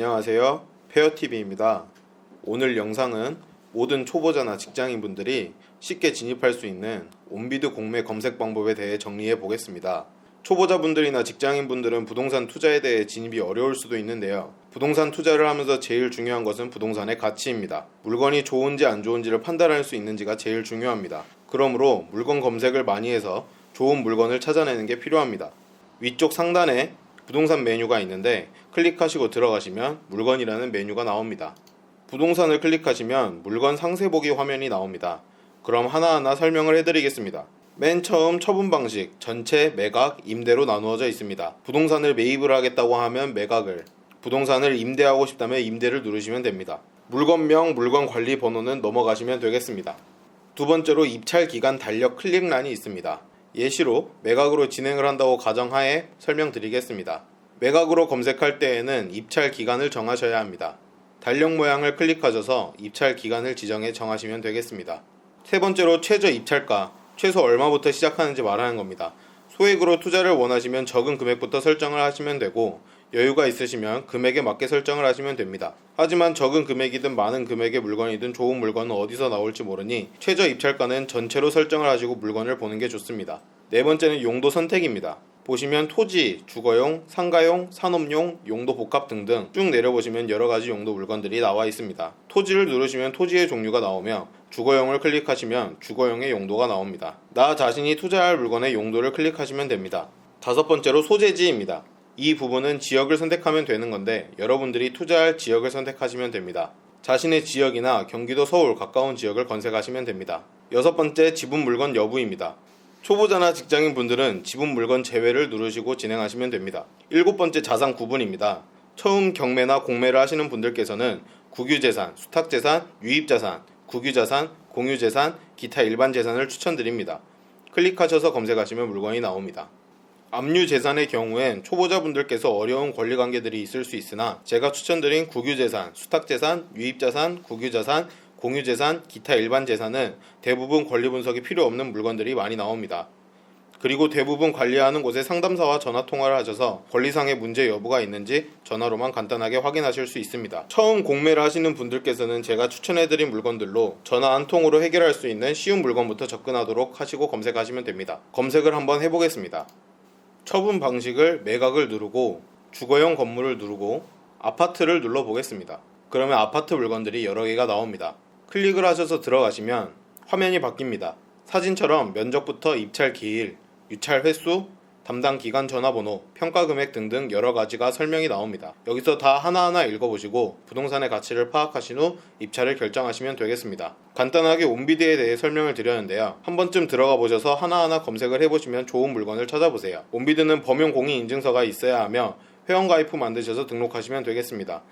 안녕하세요. 페어TV입니다. 오늘 영상은 모든 초보자나 직장인분들이 쉽게 진입할 수 있는 온비드 공매 검색 방법에 대해 정리해 보겠습니다. 초보자분들이나 직장인분들은 부동산 투자에 대해 진입이 어려울 수도 있는데요. 부동산 투자를 하면서 제일 중요한 것은 부동산의 가치입니다. 물건이 좋은지 안 좋은지를 판단할 수 있는지가 제일 중요합니다. 그러므로 물건 검색을 많이 해서 좋은 물건을 찾아내는 게 필요합니다. 위쪽 상단에 부동산 메뉴가 있는데 클릭하시고 들어가시면 물건이라는 메뉴가 나옵니다. 부동산을 클릭하시면 물건 상세 보기 화면이 나옵니다. 그럼 하나하나 설명을 해드리겠습니다. 맨 처음 처분 방식, 전체, 매각, 임대로 나누어져 있습니다. 부동산을 매입을 하겠다고 하면 매각을, 부동산을 임대하고 싶다면 임대를 누르시면 됩니다. 물건명, 물건 관리 번호는 넘어가시면 되겠습니다. 두 번째로 입찰 기간 달력 클릭란이 있습니다. 예시로 매각으로 진행을 한다고 가정하에 설명드리겠습니다. 매각으로 검색할 때에는 입찰 기간을 정하셔야 합니다. 달력 모양을 클릭하셔서 입찰 기간을 지정해 정하시면 되겠습니다. 세 번째로 최저 입찰가, 최소 얼마부터 시작하는지 말하는 겁니다. 소액으로 투자를 원하시면 적은 금액부터 설정을 하시면 되고 여유가 있으시면 금액에 맞게 설정을 하시면 됩니다. 하지만 적은 금액이든 많은 금액의 물건이든 좋은 물건은 어디서 나올지 모르니 최저 입찰가는 전체로 설정을 하시고 물건을 보는 게 좋습니다. 네 번째는 용도 선택입니다. 보시면 토지, 주거용, 상가용, 산업용, 용도 복합 등등 쭉 내려보시면 여러가지 용도 물건들이 나와 있습니다. 토지를 누르시면 토지의 종류가 나오며 주거용을 클릭하시면 주거용의 용도가 나옵니다. 나 자신이 투자할 물건의 용도를 클릭하시면 됩니다. 다섯 번째로 소재지입니다. 이 부분은 지역을 선택하면 되는 건데 여러분들이 투자할 지역을 선택하시면 됩니다. 자신의 지역이나 경기도 서울 가까운 지역을 검색하시면 됩니다. 여섯 번째 지분 물건 여부입니다. 초보자나 직장인 분들은 지분 물건 제외를 누르시고 진행하시면 됩니다. 일곱 번째 자산 구분입니다. 처음 경매나 공매를 하시는 분들께서는 국유재산, 수탁재산, 유입자산, 국유자산, 공유재산, 기타 일반 재산을 추천드립니다. 클릭하셔서 검색하시면 물건이 나옵니다. 압류재산의 경우엔 초보자분들께서 어려운 권리관계들이 있을 수 있으나 제가 추천드린 국유재산, 수탁재산, 유입자산, 국유자산, 공유재산, 기타 일반 재산은 대부분 권리 분석이 필요 없는 물건들이 많이 나옵니다. 그리고 대부분 관리하는 곳에 상담사와 전화통화를 하셔서 권리상의 문제 여부가 있는지 전화로만 간단하게 확인하실 수 있습니다. 처음 공매를 하시는 분들께서는 제가 추천해드린 물건들로 전화 한 통으로 해결할 수 있는 쉬운 물건부터 접근하도록 하시고 검색하시면 됩니다. 검색을 한번 해보겠습니다. 처분 방식을 매각을 누르고 주거용 건물을 누르고 아파트를 눌러보겠습니다. 그러면 아파트 물건들이 여러 개가 나옵니다. 클릭을 하셔서 들어가시면 화면이 바뀝니다. 사진처럼 면적부터 입찰 기일, 유찰 횟수, 담당 기관 전화번호, 평가 금액 등등 여러 가지가 설명이 나옵니다. 여기서 다 하나하나 읽어보시고 부동산의 가치를 파악하신 후 입찰을 결정하시면 되겠습니다. 간단하게 온비드에 대해 설명을 드렸는데요. 한 번쯤 들어가 보셔서 하나하나 검색을 해보시면 좋은 물건을 찾아보세요. 온비드는 범용 공인 인증서가 있어야 하며 회원가입 후 만드셔서 등록하시면 되겠습니다.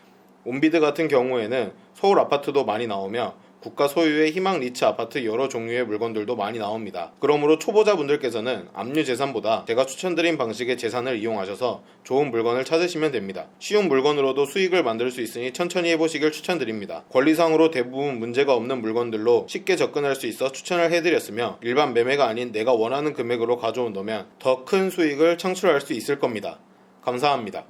온비드 같은 경우에는 서울 아파트도 많이 나오며 국가 소유의 희망 리츠 아파트 여러 종류의 물건들도 많이 나옵니다. 그러므로 초보자분들께서는 압류 재산보다 제가 추천드린 방식의 재산을 이용하셔서 좋은 물건을 찾으시면 됩니다. 쉬운 물건으로도 수익을 만들 수 있으니 천천히 해보시길 추천드립니다. 권리상으로 대부분 문제가 없는 물건들로 쉽게 접근할 수 있어 추천을 해드렸으며 일반 매매가 아닌 내가 원하는 금액으로 가져온다면 더 큰 수익을 창출할 수 있을 겁니다. 감사합니다.